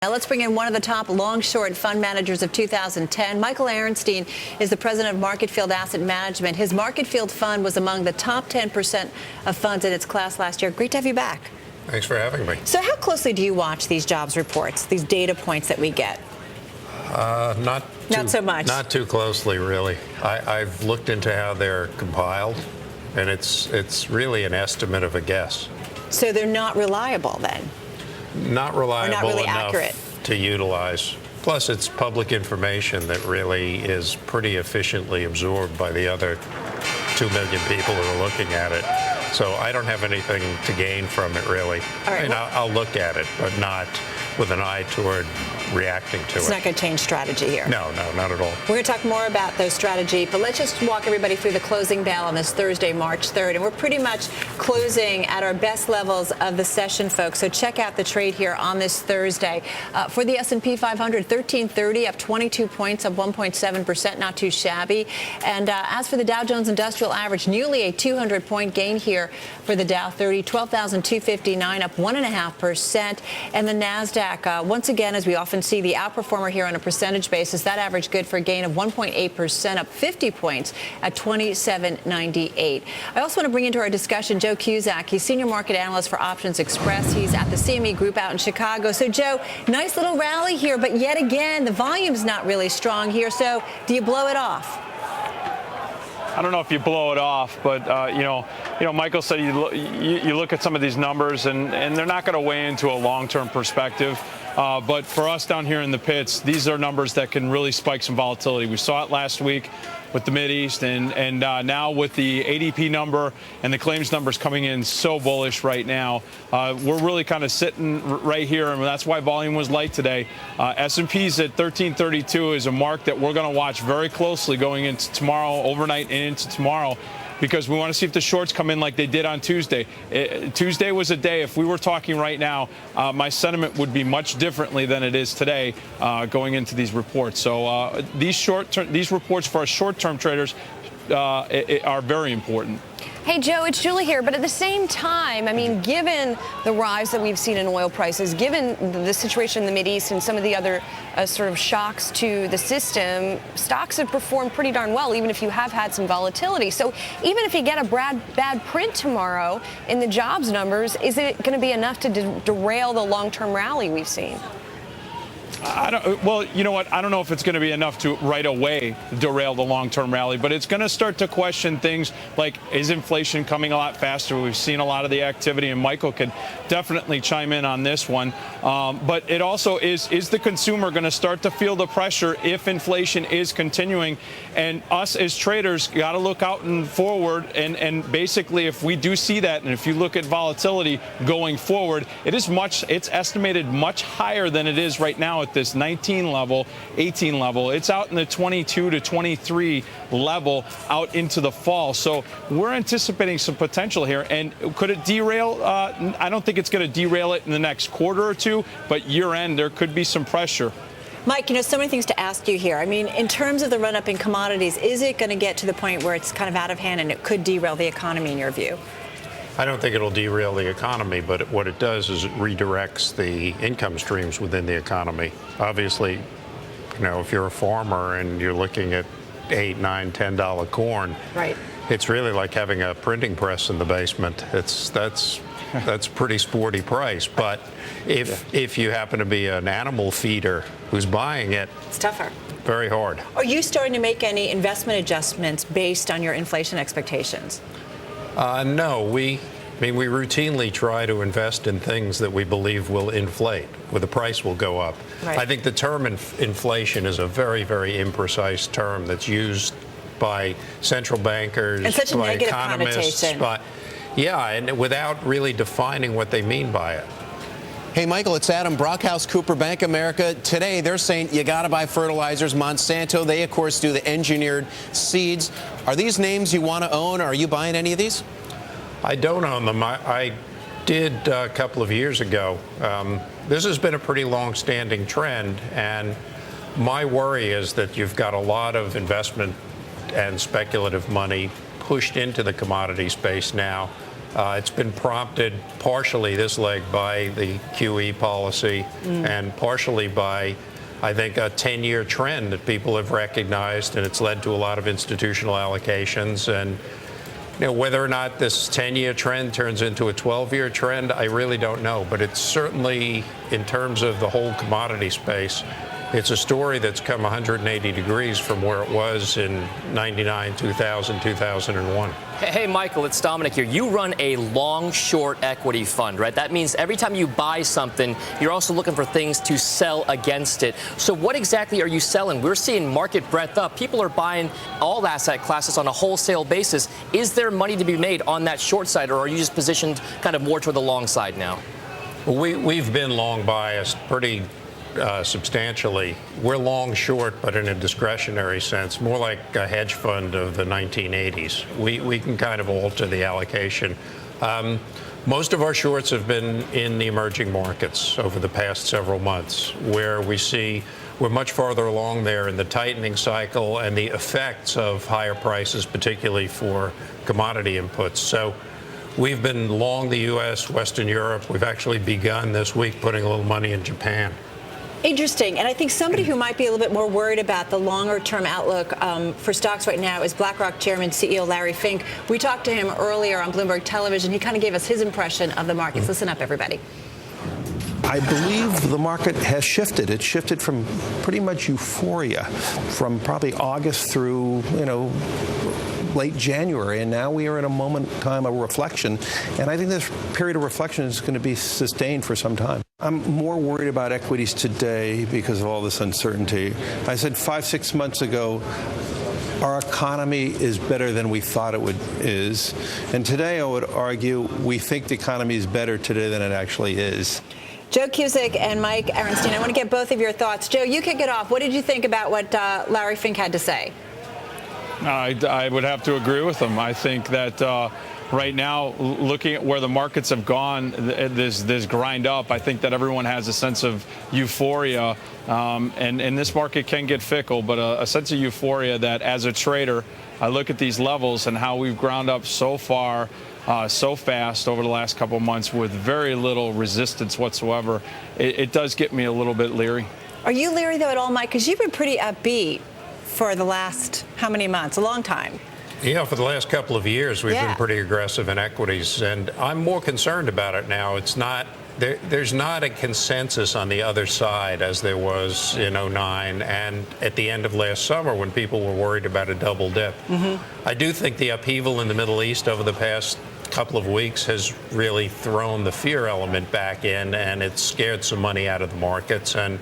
Now let's bring in one of the top long-short fund managers of 2010. Michael Aronstein is the president of Marketfield Asset Management. His Marketfield fund was among the top 10% of funds in its class last year. Great to have you back. Thanks for having me. So how closely do you watch these jobs reports, these data points that we get? Not so much. Not too closely, really. I've looked into how they're compiled, and it's really an estimate of a guess. So they're not reliable then? Not reliable or not really enough accurate to utilize. Plus, it's public information that really is pretty efficiently absorbed by the other 2 million people who are looking at it. So I don't have anything to gain from it, really. All right, I'll look at it, but not with an eye toward reacting to it. It's not going to change strategy here. No, not at all. We're going to talk more about those strategy, but let's just walk everybody through the closing bell on this Thursday, March 3rd. And we're pretty much closing at our best levels of the session, folks. So check out the trade here on this Thursday. For the S&P 500, 1330, up 22 points, up 1.7%, not too shabby. And as for the Dow Jones Industrial Average, nearly a 200-point gain here for the Dow 30, 12,259, up 1.5%. And the NASDAQ, once again, as we often see, the outperformer here on a percentage basis. That average good for a gain of 1.8%, up 50 points at 2798. I also want to bring into our discussion Joe Cusick. He's senior market analyst for OptionsXpress. He's at the CME Group out in Chicago. So, Joe, nice little rally here, but yet again, the volume's not really strong here. So, do you blow it off? I don't know if you blow it off, but you know, Michael said you look at some of these numbers, and they're not going to weigh into a long-term perspective. But for us down here in the pits, these are numbers that can really spike some volatility. We saw it last week with the Mideast, and now with the ADP number and the claims numbers coming in so bullish right now, we're really kind of sitting right here, and that's why volume was light today. S&P's at 1332 is a mark that we're going to watch very closely going into tomorrow, overnight and into tomorrow, because we want to see if the shorts come in like they did on Tuesday. Tuesday was a day, if we were talking right now, my sentiment would be much differently than it is today going into these reports. So these reports for our short-term traders are very important. Hey, Joe, it's Julie here. But at the same time, I mean, given the rise that we've seen in oil prices, given the situation in the Mideast and some of the other sort of shocks to the system, stocks have performed pretty darn well, even if you have had some volatility. So even if you get a bad print tomorrow in the jobs numbers, is it going to be enough to derail the long-term rally we've seen? Well, you know what? I don't know if it's going to be enough to right away derail the long-term rally, but it's going to start to question things like, is inflation coming a lot faster? We've seen a lot of the activity, and Michael could definitely chime in on this one. But it also is the consumer going to start to feel the pressure if inflation is continuing? And us as traders got to look out and forward. And basically, if we do see that, and if you look at volatility going forward, it's estimated much higher than it is right now at this 19 level, 18 level. It's out in the 22 to 23 level out into the fall. So we're anticipating some potential here. And could it derail? I don't think it's going to derail it in the next quarter or two, but year end, there could be some pressure. Mike, so many things to ask you here. I mean, in terms of the run-up in commodities, is it going to get to the point where it's kind of out of hand and it could derail the economy in your view? I don't think it'll derail the economy, but what it does is it redirects the income streams within the economy. Obviously, if you're a farmer and you're looking at $8, $9, $10 corn, right, it's really like having a printing press in the basement. That's pretty sporty price. But if you happen to be an animal feeder who's buying it, it's tougher. Very hard. Are you starting to make any investment adjustments based on your inflation expectations? No, we routinely try to invest in things that we believe will inflate, where the price will go up. Right. I think the term inflation is a very, very imprecise term that's used by central bankers, and such a by negative economists, connotation. and without really defining what they mean by it. Hey, Michael, it's Adam, Brockhouse Cooper, Bank of America. Today, they're saying you got to buy fertilizers. Monsanto, they, of course, do the engineered seeds. Are these names you want to own? Are you buying any of these? I don't own them. I did a couple of years ago. This has been a pretty long-standing trend, and my worry is that you've got a lot of investment and speculative money pushed into the commodity space now It's been prompted partially, this leg, by the QE policy and partially by, I think, a 10-year trend that people have recognized, and it's led to a lot of institutional allocations. And whether or not this 10-year trend turns into a 12-year trend, I really don't know. But it's certainly, in terms of the whole commodity space, it's a story that's come 180 degrees from where it was in 99, 2000, 2001. Hey, Michael, it's Dominic here. You run a long-short equity fund, right? That means every time you buy something, you're also looking for things to sell against it. So what exactly are you selling? We're seeing market breadth up. People are buying all asset classes on a wholesale basis. Is there money to be made on that short side, or are you just positioned kind of more toward the long side now? Well, we've been long biased pretty substantially. We're long short, but in a discretionary sense, more like a hedge fund of the 1980s. We can kind of alter the allocation. Most of our shorts have been in the emerging markets over the past several months, where we see we're much farther along there in the tightening cycle and the effects of higher prices, particularly for commodity inputs. So we've been long the U.S., Western Europe. We've actually begun this week putting a little money in Japan. Interesting. And I think somebody who might be a little bit more worried about the longer-term outlook for stocks right now is BlackRock Chairman CEO Larry Fink. We talked to him earlier on Bloomberg Television. He kind of gave us his impression of the markets. Listen up, everybody. I believe the market has shifted. It shifted from pretty much euphoria from probably August through, late January, and now we are in a moment in time of reflection, and I think this period of reflection is going to be sustained for some time. I'm more worried about equities today because of all this uncertainty. I said 5-6 months ago, our economy is better than we thought it is, and today I would argue we think the economy is better today than it actually is. Joe Cusick and Mike Aronstein, I want to get both of your thoughts. Joe, you kick it off. What did you think about what Larry Fink had to say? I would have to agree with them. I think that right now, looking at where the markets have gone, this grind up, I think that everyone has a sense of euphoria, and this market can get fickle, but a sense of euphoria that as a trader, I look at these levels and how we've ground up so far, so fast over the last couple of months with very little resistance whatsoever. It does get me a little bit leery. Are you leery, though, at all, Mike? Because you've been pretty upbeat for the last how many months? A long time. Yeah, for the last couple of years, we've been pretty aggressive in equities, and I'm more concerned about it now. It's not there's not a consensus on the other side as there was in 2009 and at the end of last summer when people were worried about a double dip. I do think the upheaval in the Middle East over the past couple of weeks has really thrown the fear element back in, and it's scared some money out of the markets, and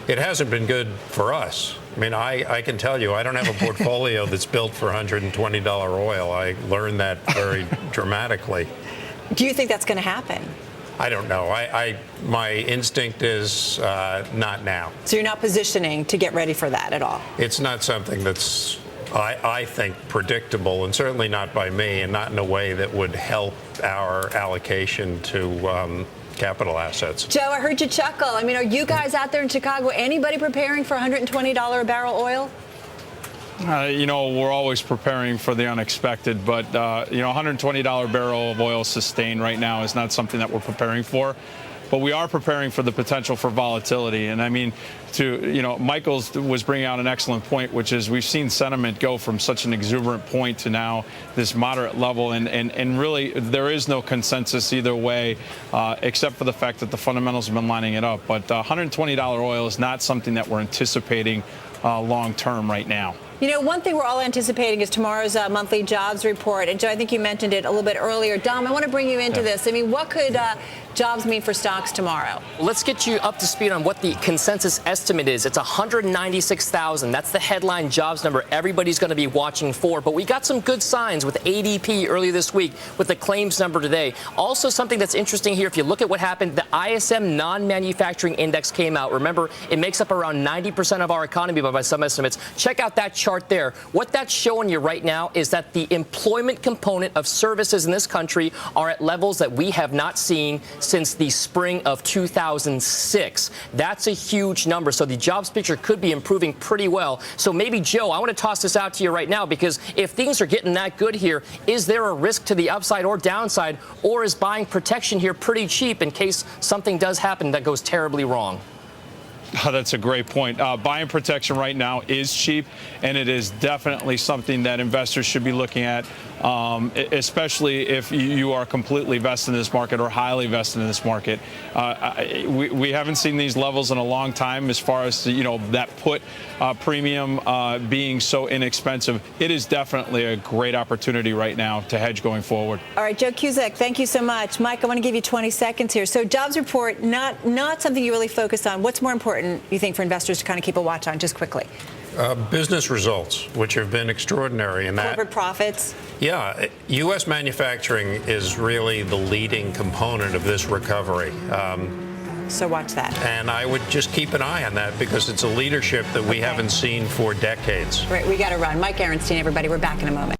it hasn't been good for us. I mean, I can tell you, I don't have a portfolio that's built for $120 oil. I learned that very dramatically. Do you think that's going to happen? I don't know. My instinct is not now. So you're not positioning to get ready for that at all? It's not something that's, I think, predictable, and certainly not by me, and not in a way that would help our allocation to capital assets. Joe, I heard you chuckle. I mean, are you guys out there in Chicago, anybody preparing for $120 a barrel oil? We're always preparing for the unexpected, but, $120 barrel of oil sustained right now is not something that we're preparing for. But we are preparing for the potential for volatility. And I mean, Michael was bringing out an excellent point, which is we've seen sentiment go from such an exuberant point to now this moderate level. And really, there is no consensus either way, except for the fact that the fundamentals have been lining it up. But $120 oil is not something that we're anticipating long term right now. One thing we're all anticipating is tomorrow's monthly jobs report. And Joe, I think you mentioned it a little bit earlier. Dom, I want to bring you into this. I mean, what could jobs mean for stocks tomorrow? Let's get you up to speed on what the consensus estimate is. It's 196,000. That's the headline jobs number everybody's going to be watching for. But we got some good signs with ADP earlier this week with the claims number today. Also, something that's interesting here, if you look at what happened, the ISM non-manufacturing index came out. Remember, it makes up around 90% of our economy by some estimates. Check out that chart chart there, what that's showing you right now is that the employment component of services in this country are at levels that we have not seen since the spring of 2006. That's a huge number. So the jobs picture could be improving pretty well. So maybe, Joe, I want to toss this out to you right now, because if things are getting that good here, is there a risk to the upside or downside, or is buying protection here pretty cheap in case something does happen that goes terribly wrong? Oh, that's a great point. Buying protection right now is cheap, and it is definitely something that investors should be looking at, especially if you are completely vested in this market or highly vested in this market. We haven't seen these levels in a long time as far as, that put premium being so inexpensive. It is definitely a great opportunity right now to hedge going forward. All right, Joe Cusick, thank you so much. Mike, I want to give you 20 seconds here. So jobs report, not something you really focus on. What's more important, you think, for investors to kind of keep a watch on, just quickly? Business results, which have been extraordinary in that. Corporate profits. Yeah, U.S. manufacturing is really the leading component of this recovery. So watch that. And I would just keep an eye on that, because it's a leadership that we haven't seen for decades. Right, we got to run. Mike Aronstein, everybody. We're back in a moment.